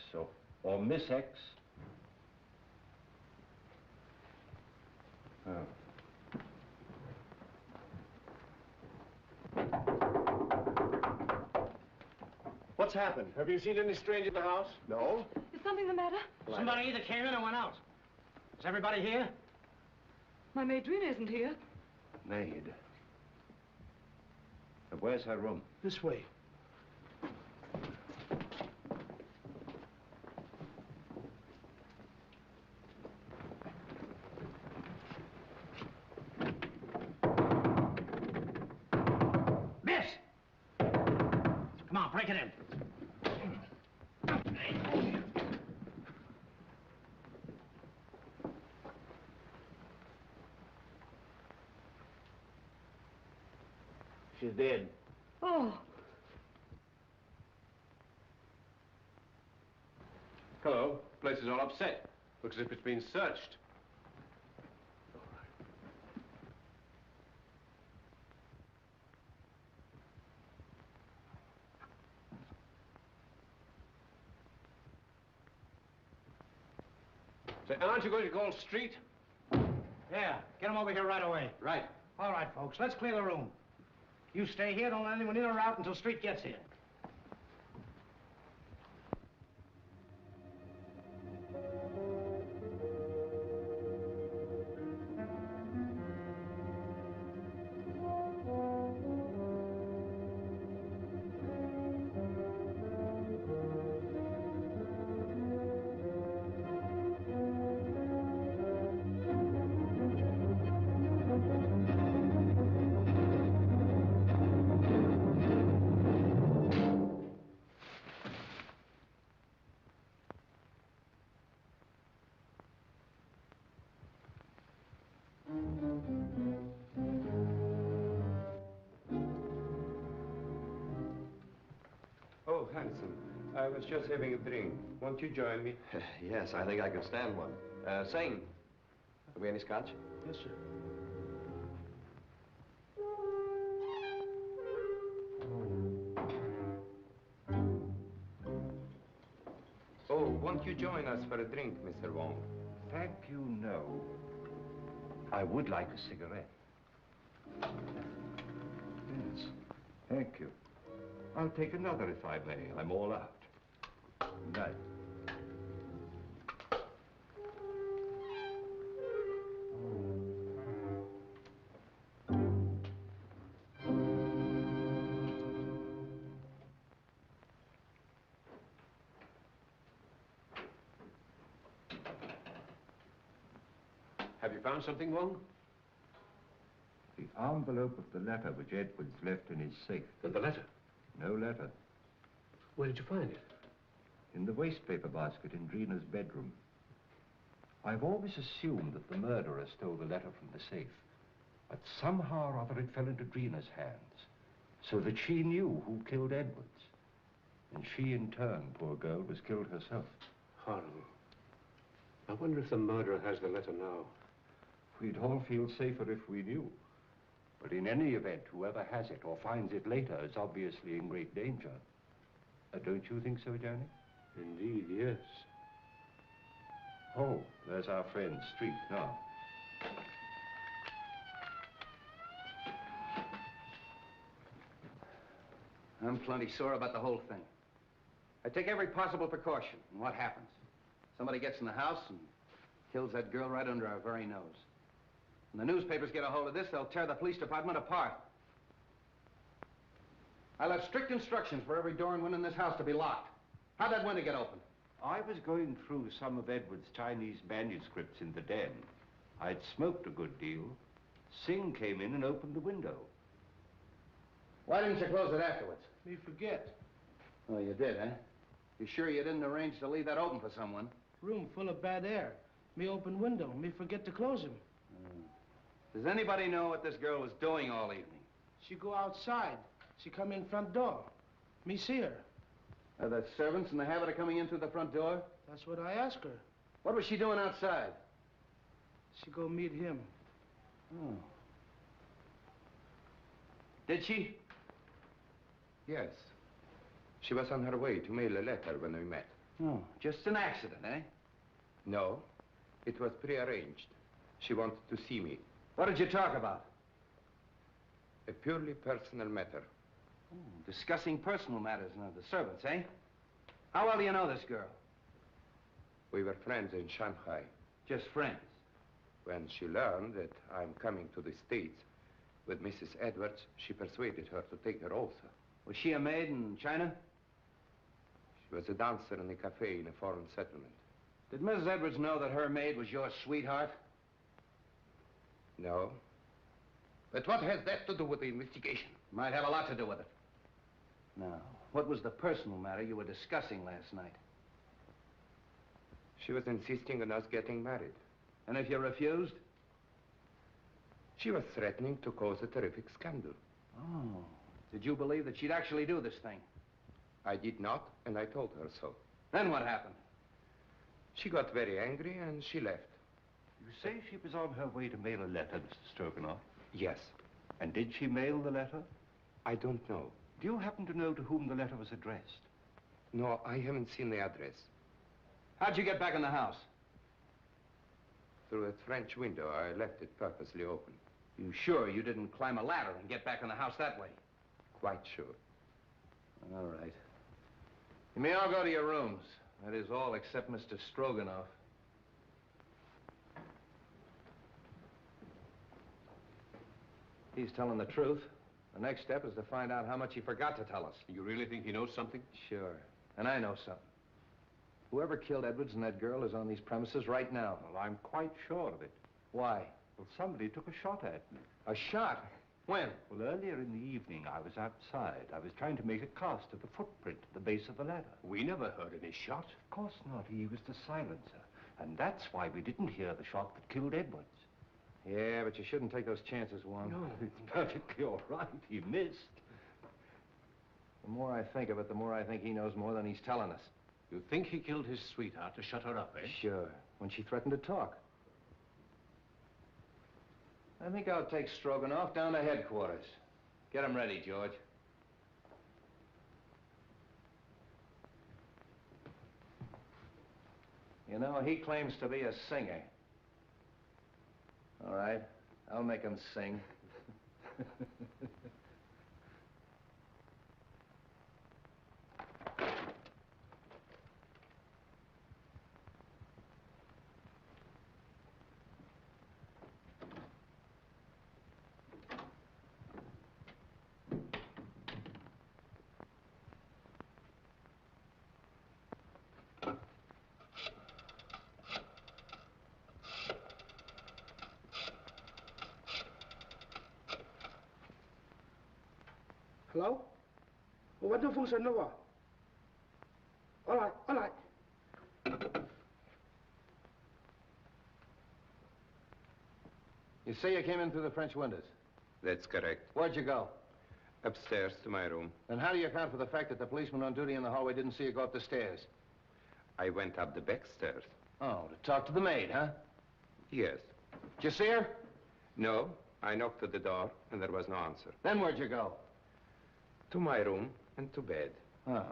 S7: or Miss X. Oh.
S5: What's happened? Have you seen any stranger in the house? No.
S4: Is something the matter?
S12: Somebody either came in or went out. Is everybody here?
S4: My maid Drina isn't here.
S7: Maid. Where's her room?
S12: This way. Miss! Come on, break it in. She's dead.
S4: Oh.
S8: Hello. Place is all upset. Looks as if it's been searched. Say, aren't you going to call street?
S12: Yeah, get them over here right away.
S8: Right.
S12: All right, folks, let's clear the room. You stay here, don't let anyone in or out until Street gets here.
S15: Oh, handsome. I was just having a drink. Won't you join me?
S5: Yes, I think I can stand one. Sing. Have we any scotch?
S12: Yes, sir.
S15: Oh, won't you join us for a drink, Mr. Wong?
S7: Thank you, no. I would like a cigarette. Yes, thank you. I'll take another if I may. I'm all out. Good night.
S8: Have you found something, Wong?
S7: The envelope of the letter which Edwards left in his safe.
S8: The letter?
S7: No letter.
S8: Where did you find it?
S7: In the wastepaper basket in Drina's bedroom. I've always assumed that the murderer stole the letter from the safe. But somehow or other it fell into Drina's hands. So that she knew who killed Edwards. And she, in turn, poor girl, was killed herself.
S8: Horrible. I wonder if the murderer has the letter now.
S7: We'd all feel safer if we knew. But in any event, whoever has it or finds it later is obviously in great danger. Don't you think so, Janney?
S8: Indeed, yes.
S7: Oh, there's our friend, Street, now.
S10: I'm plenty sore about the whole thing. I take every possible precaution. And what happens? Somebody gets in the house and kills that girl right under our very nose. When the newspapers get a hold of this, they'll tear the police department apart. I'll have strict instructions for every door and window in this house to be locked. How'd that window get open?
S7: I was going through some of Edward's Chinese manuscripts in the den. I'd smoked a good deal. Singh came in and opened the window.
S10: Why didn't you close it afterwards?
S1: Me forget.
S10: Oh, you did, eh? You sure you didn't arrange to leave that open for someone?
S1: Room full of bad air. Me open window. Me forget to close him.
S10: Does anybody know what this girl was doing all evening?
S1: She go outside. She come in front door. Me see her.
S10: Are the servants in the habit of coming in through the front door?
S1: That's what I asked her.
S10: What was she doing outside?
S1: She go meet him.
S10: Oh. Did she?
S15: Yes. She was on her way to mail a letter when we met.
S10: Oh, just an accident, eh?
S15: No, it was prearranged. She wanted to see me.
S10: What did you talk about?
S15: A purely personal matter.
S10: Oh, discussing personal matters now, the servants, eh? How well do you know this girl?
S15: We were friends in Shanghai.
S10: Just friends?
S15: When she learned that I'm coming to the States with Mrs. Edwards, she persuaded her to take her also.
S10: Was she a maid in China?
S15: She was a dancer in a cafe in a foreign settlement.
S10: Did Mrs. Edwards know that her maid was your sweetheart?
S15: No. But what has that to do with the investigation?
S10: Might have a lot to do with it. Now, what was the personal matter you were discussing last night?
S15: She was insisting on us getting married.
S10: And if you refused?
S15: She was threatening to cause a terrific scandal.
S10: Oh. Did you believe that she'd actually do this thing?
S15: I did not, and I told her so.
S10: Then what happened?
S15: She got very angry, and she left.
S7: You say she was on her way to mail a letter, Mr. Stroganoff?
S15: Yes.
S7: And did she mail the letter?
S15: I don't know.
S7: Do you happen to know to whom the letter was addressed?
S15: No, I haven't seen the address.
S10: How'd you get back in the house?
S15: Through a French window. I left it purposely open.
S10: You sure you didn't climb a ladder and get back in the house that way?
S15: Quite sure.
S10: All right. You may all go to your rooms. That is all except Mr. Stroganoff. He's telling the truth. The next step is to find out how much he forgot to tell us.
S8: You really think he knows something?
S10: Sure. And I know something. Whoever killed Edwards and that girl is on these premises right now.
S7: Well, I'm quite sure of it.
S10: Why?
S7: Well, somebody took a shot at me.
S10: A shot? When?
S7: Well, earlier in the evening, I was outside. I was trying to make a cast of the footprint at the base of the ladder.
S8: We never heard any shot.
S7: Of course not. He was the silencer. And that's why we didn't hear the shot that killed Edwards.
S10: Yeah, but you shouldn't take those chances, Wong.
S7: No, it's perfectly all right. He missed.
S10: The more I think of it, the more I think he knows more than he's telling us.
S8: You think he killed his sweetheart to shut her up, eh?
S10: Sure. When she threatened to talk. I think I'll take Stroganoff down to headquarters. Get him ready, George. You know, he claims to be a singer. All right, I'll make him sing.
S1: Hello? What the phone said no? All right, all right.
S10: You say you came in through the French windows?
S15: That's correct.
S10: Where'd you go?
S15: Upstairs to my room.
S10: Then how do you account for the fact that the policeman on duty in the hallway didn't see you go up the stairs?
S15: I went up the back stairs.
S10: Oh, to talk to the maid, huh?
S15: Yes.
S10: Did you see her?
S15: No, I knocked at the door, and there was no answer.
S10: Then where'd you go?
S15: To my room and to bed.
S10: Oh.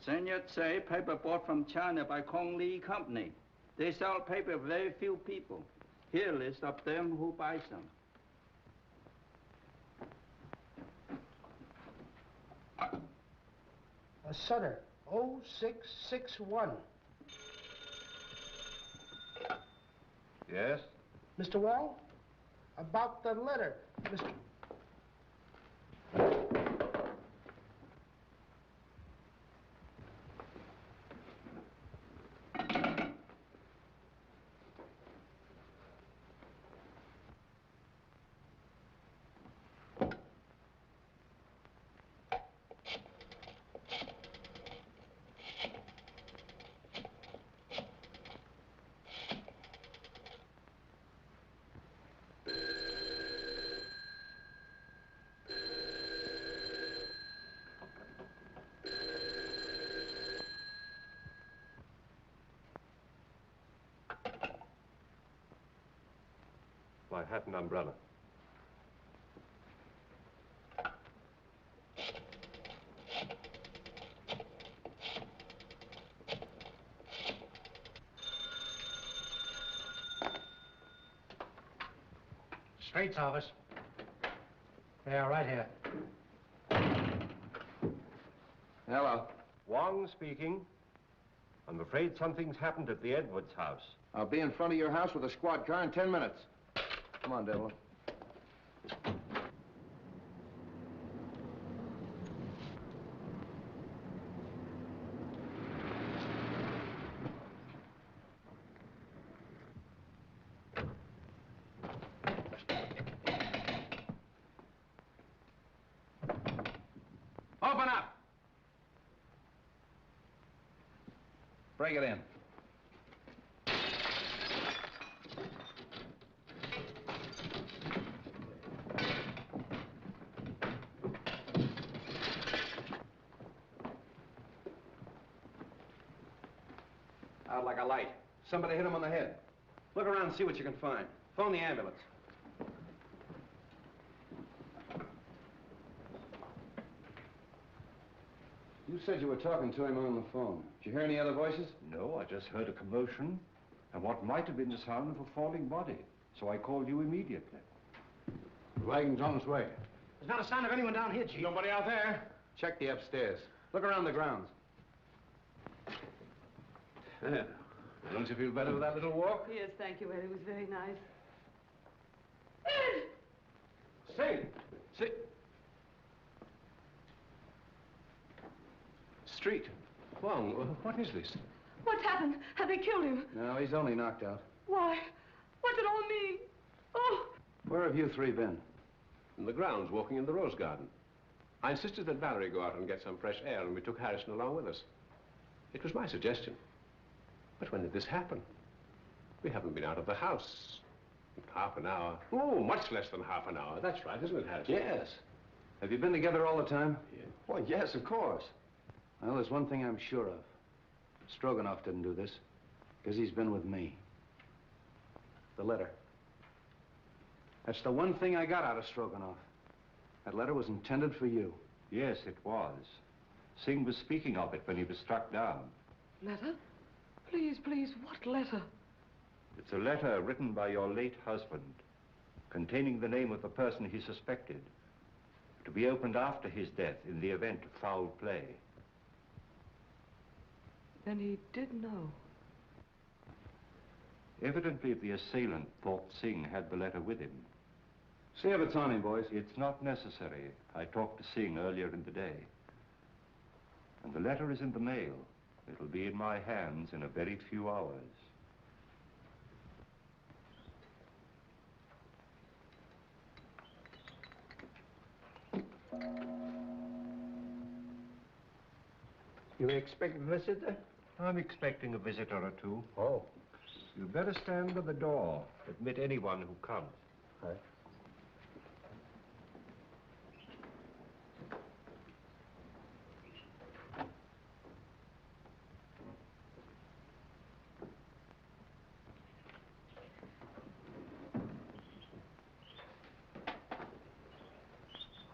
S16: Sen Yat-se, paper bought from China by Kong Lee Company. They sell paper to very few people. Here, list of them who buy some.
S1: Sutter, 0661.
S7: Yes?
S1: Mr. Wong? About the letter, Mr.
S7: My hat and umbrella.
S12: Straight's office. Yeah, right here.
S7: Hello. Wong speaking. I'm afraid something's happened at the Edwards house.
S10: I'll be in front of your house with a squad car in 10 minutes. Come on, Devlin. Open up! Break it in. Out like a light. Somebody hit him on the head. Look around and see what you can find. Phone the ambulance. You said you were talking to him on the phone. Did you hear any other voices?
S7: No, I just heard a commotion and what might have been the sound of a falling body. So I called you immediately.
S10: The wagon's on its way.
S12: There's not a sign of anyone down here, Chief.
S10: Nobody out there? Check the upstairs. Look around the grounds.
S8: There. Don't you feel better with that little walk?
S4: Yes, thank you, Ed. It was very nice.
S8: Say! Say! Street. Wong, what is this?
S4: What's happened? Have they killed him?
S10: No, he's only knocked out.
S4: Why? What's it all mean? Oh!
S10: Where have you three been?
S8: In the grounds, walking in the rose garden. I insisted that Valerie go out and get some fresh air, and we took Harrison along with us. It was my suggestion. But when did this happen? We haven't been out of the house in half an hour. Oh, much less than half an hour. That's right, isn't it, Harrison?
S10: Yes. Have you been together all the time?
S8: Yeah.
S10: Well, yes, of course. Well, there's one thing I'm sure of. Stroganoff didn't do this, because he's been with me. The letter. That's the one thing I got out of Stroganoff. That letter was intended for you.
S7: Yes, it was. Singh was speaking of it when he was struck down.
S4: Letter? Please, please, what letter?
S7: It's a letter written by your late husband, containing the name of the person he suspected, to be opened after his death in the event of foul play.
S4: Then he did know.
S7: Evidently, the assailant thought Singh had the letter with him.
S10: See if it's on him, boys.
S7: It's not necessary. I talked to Singh earlier in the day. And the letter is in the mail. It'll be in my hands in a very few hours.
S12: You expect a visitor?
S7: I'm expecting a visitor or two.
S12: Oh.
S7: You'd better stand by the door. Admit anyone who comes.
S12: Right.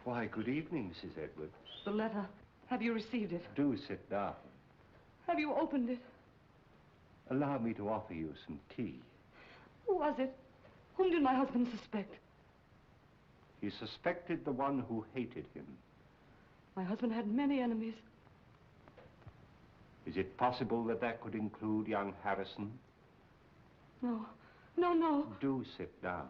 S7: Why, good evening, Mrs. Edwards.
S4: The letter. Have you received it?
S7: Do sit down.
S4: Have you opened it?
S7: Allow me to offer you some tea.
S4: Who was it? Whom did my husband suspect?
S7: He suspected the one who hated him.
S4: My husband had many enemies.
S7: Is it possible that that could include young Harrison?
S4: No. No, no.
S7: Do sit down.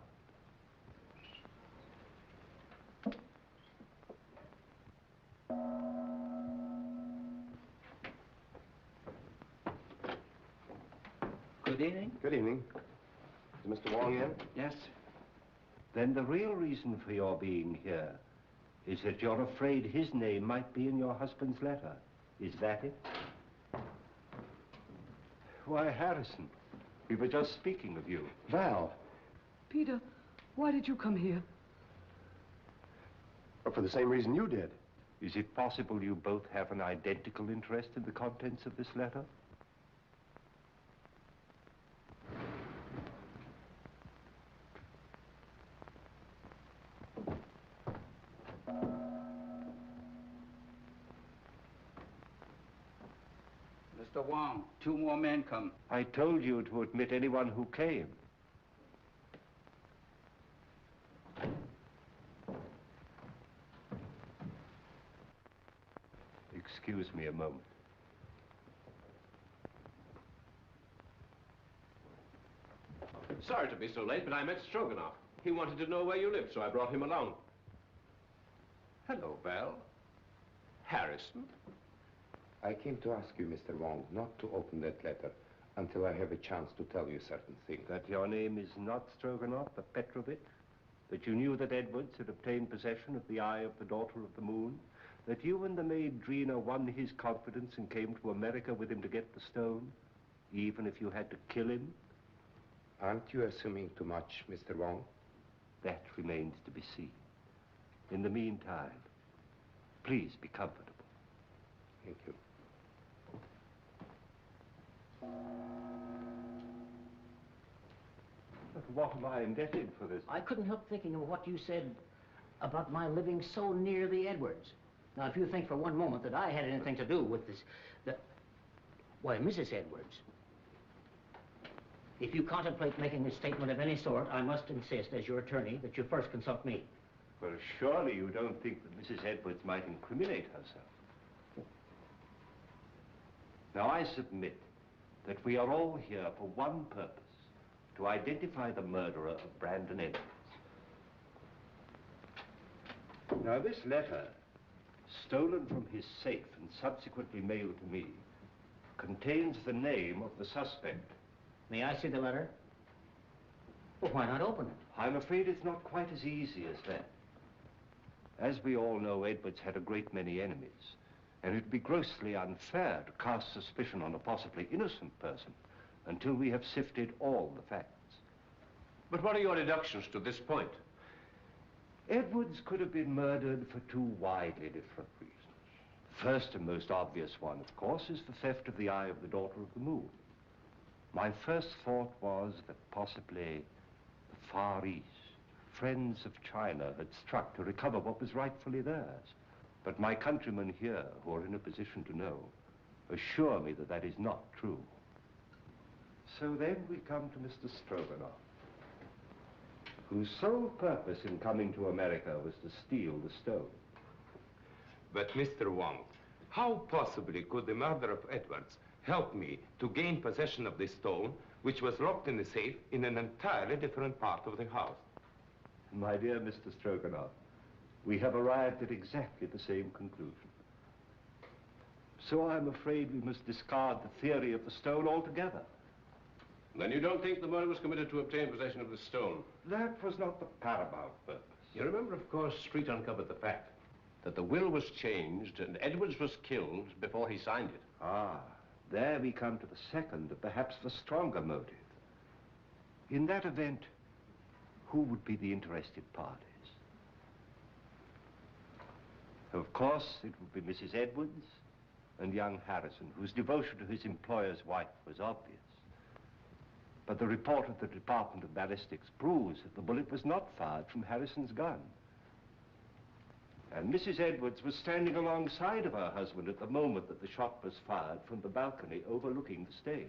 S10: Good evening.
S5: Good evening. Is Mr. Wong in?
S10: Yes.
S7: Then the real reason for your being here is that you're afraid his name might be in your husband's letter. Is that it? Why, Harrison, we were just speaking of you.
S5: Val.
S4: Peter, why did you come here?
S5: Well, for the same reason you did.
S7: Is it possible you both have an identical interest in the contents of this letter?
S16: Mr. Wong, 2 more men come.
S7: I told you to admit anyone who came. Excuse me a moment.
S8: Sorry to be so late, but I met Stroganoff. He wanted to know where you lived, so I brought him along. Hello, Val. Harrison?
S15: I came to ask you, Mr. Wong, not to open that letter until I have a chance to tell you certain things.
S7: That your name is not Stroganoff, but Petrovich? That you knew that Edwards had obtained possession of the Eye of the Daughter of the Moon? That you and the maid Drina won his confidence and came to America with him to get the stone, even if you had to kill him?
S15: Aren't you assuming too much, Mr. Wong?
S7: That remains to be seen. In the meantime, please be comfortable.
S15: Thank you.
S7: But what am I indebted for this?
S13: I couldn't help thinking of what you said about my living so near the Edwards. Now, if you think for one moment that I had anything to do with this, why, Mrs. Edwards, if you contemplate making a statement of any sort, I must insist, as your attorney, that you first consult me.
S7: Well, surely you don't think that Mrs. Edwards might incriminate herself. Now, I submit that we are all here for one purpose, to identify the murderer of Brandon Edwards. Now, this letter, stolen from his safe and subsequently mailed to me, contains the name of the suspect.
S13: May I see the letter? Well, why not open it?
S7: I'm afraid it's not quite as easy as that. As we all know, Edwards had a great many enemies, and it'd be grossly unfair to cast suspicion on a possibly innocent person until we have sifted all the facts.
S8: But what are your deductions to this point?
S7: Edwards could have been murdered for 2 widely different reasons. The first and most obvious one, of course, is the theft of the Eye of the Daughter of the Moon. My first thought was that possibly the Far East, friends of China, had struck to recover what was rightfully theirs. But my countrymen here, who are in a position to know, assure me that that is not true. So then we come to Mr. Stroganoff, whose sole purpose in coming to America was to steal the stone.
S15: But, Mr. Wong, how possibly could the murder of Edwards help me to gain possession of this stone, which was locked in the safe in an entirely different part of the house?
S7: My dear Mr. Stroganoff, we have arrived at exactly the same conclusion. So I'm afraid we must discard the theory of the stone altogether.
S8: Then you don't think the murder was committed to obtain possession of the stone?
S7: That was not the paramount purpose.
S8: You remember, of course, Street uncovered the fact that the will was changed and Edwards was killed before he signed it.
S7: Ah, there we come to the second, and perhaps the stronger motive. In that event, who would be the interested parties? Of course, it would be Mrs. Edwards and young Harrison, whose devotion to his employer's wife was obvious. But the report of the Department of Ballistics proves that the bullet was not fired from Harrison's gun. And Mrs. Edwards was standing alongside of her husband at the moment that the shot was fired from the balcony overlooking the stage.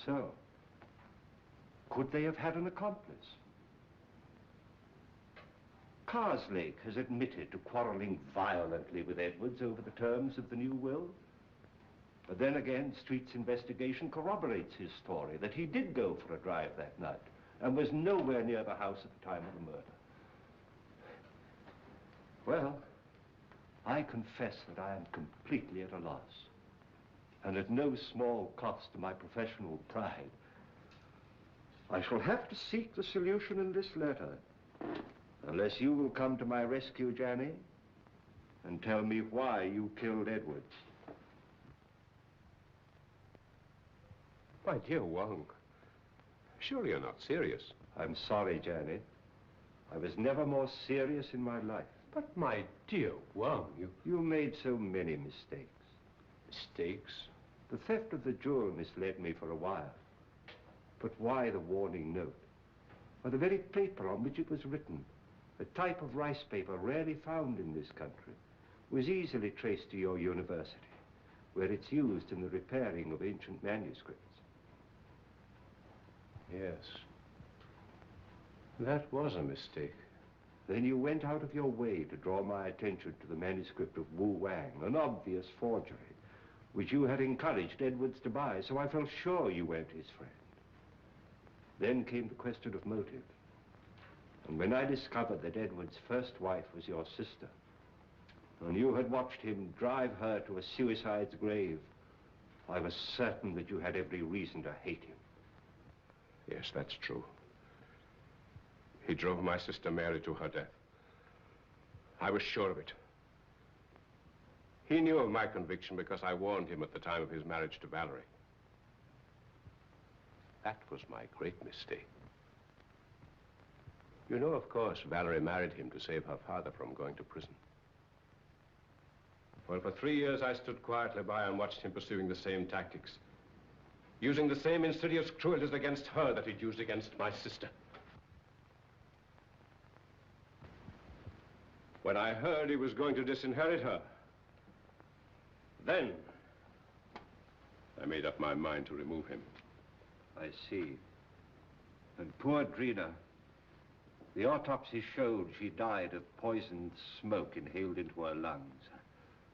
S7: So, could they have had an accomplice? Karslake has admitted to quarreling violently with Edwards over the terms of the new will. But then again, Street's investigation corroborates his story that he did go for a drive that night and was nowhere near the house at the time of the murder. Well, I confess that I am completely at a loss, and at no small cost to my professional pride. I shall have to seek the solution in this letter, unless you will come to my rescue, Janney, and tell me why you killed Edwards.
S8: My dear Wong, surely you're not serious.
S7: I'm sorry, Janney. I was never more serious in my life.
S8: But my dear Wong,
S7: You made so many mistakes.
S8: Mistakes?
S7: The theft of the jewel misled me for a while. But why the warning note? Or the very paper on which it was written, a type of rice paper rarely found in this country, was easily traced to your university, where it's used in the repairing of ancient manuscripts.
S8: Yes. That was a mistake.
S7: Then you went out of your way to draw my attention to the manuscript of Wu Wang, an obvious forgery, which you had encouraged Edwards to buy, so I felt sure you weren't his friend. Then came the question of motive. And when I discovered that Edwards' first wife was your sister, and you had watched him drive her to a suicide's grave, I was certain that you had every reason to hate him.
S8: Yes, that's true. He drove my sister Mary to her death. I was sure of it. He knew of my conviction because I warned him at the time of his marriage to Valerie. That was my great mistake. You know, of course, Valerie married him to save her father from going to prison. Well, for 3 years, I stood quietly by and watched him pursuing the same tactics, using the same insidious cruelties against her that he'd used against my sister. When I heard he was going to disinherit her, then I made up my mind to remove him.
S7: I see. And poor Drina, the autopsy showed she died of poisoned smoke inhaled into her lungs.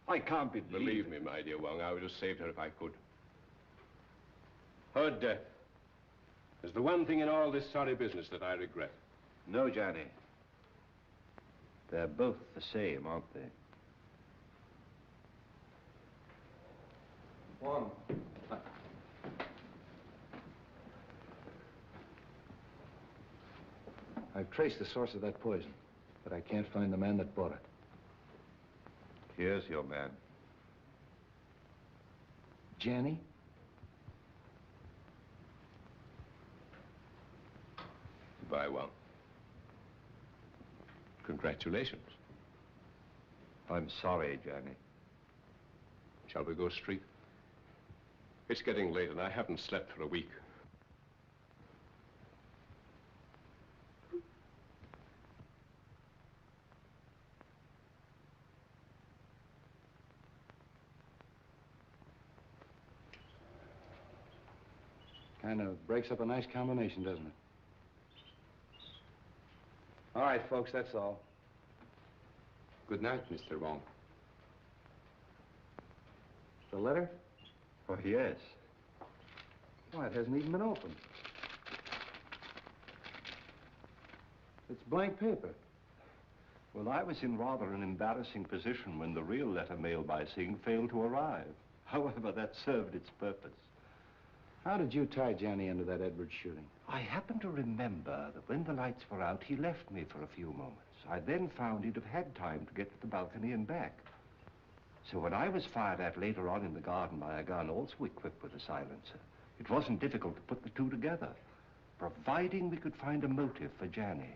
S7: I can't
S8: Believe me, my dear Wong, I would have saved her if I could. Her death is the one thing in all this sorry business that I regret.
S7: No, Janney. They're both the same, aren't they?
S11: Wong. I've traced the source of that poison, but I can't find the man that bought it.
S7: Here's your man.
S11: Janney?
S8: Goodbye, Wong. Congratulations.
S7: I'm sorry, Janney.
S8: Shall we go street? It's getting late and I haven't slept for a week.
S11: Kind of breaks up a nice combination, doesn't it? All right, folks, that's all.
S15: Good night, Mr. Wong.
S11: The letter?
S7: Oh, yes.
S11: Why, it hasn't even been opened. It's blank paper.
S7: Well, I was in rather an embarrassing position when the real letter mailed by Singh failed to arrive. However, that served its purpose.
S11: How did you tie Janney into that Edwards shooting?
S7: I happen to remember that when the lights were out, he left me for a few moments. I then found he'd have had time to get to the balcony and back. So when I was fired at later on in the garden by a gun also equipped with a silencer, it wasn't difficult to put the two together, providing we could find a motive for Janney,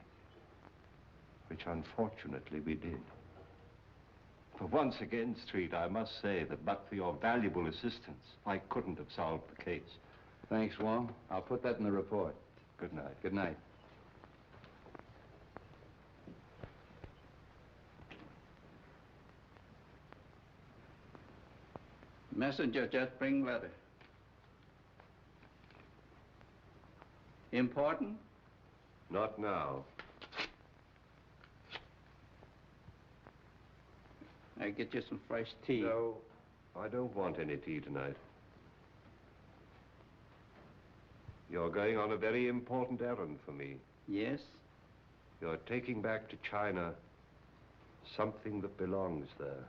S7: which unfortunately we did. For once again, Street, I must say that but for your valuable assistance, I couldn't have solved the case.
S11: Thanks, Wong. I'll put that in the report.
S7: Good night.
S11: Good night.
S16: Messenger just bring letter. Important?
S7: Not now.
S16: I get you some fresh tea.
S7: No, I don't want any tea tonight. You're going on a very important errand for me.
S16: Yes?
S7: You're taking back to China something that belongs there.